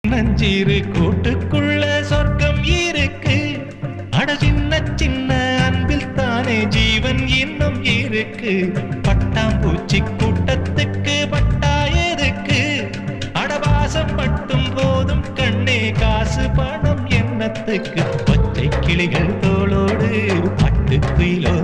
நஞ்சீரு கூட்டுக்குள்ள சொர்க்கம் இருக்கு. அட சின்ன சின்ன அன்பில் தானே ஜீவன் இன்னும் இருக்கு. பட்டாம்பூச்சி கூட்டத்துக்கு பட்டா எதுக்கு? அடவாசம் மட்டும் போதும் கண்ணே, காசு பணம் என்னத்துக்கு? பச்சை கிளிகள் தோளோடு பட்டு குயிலோ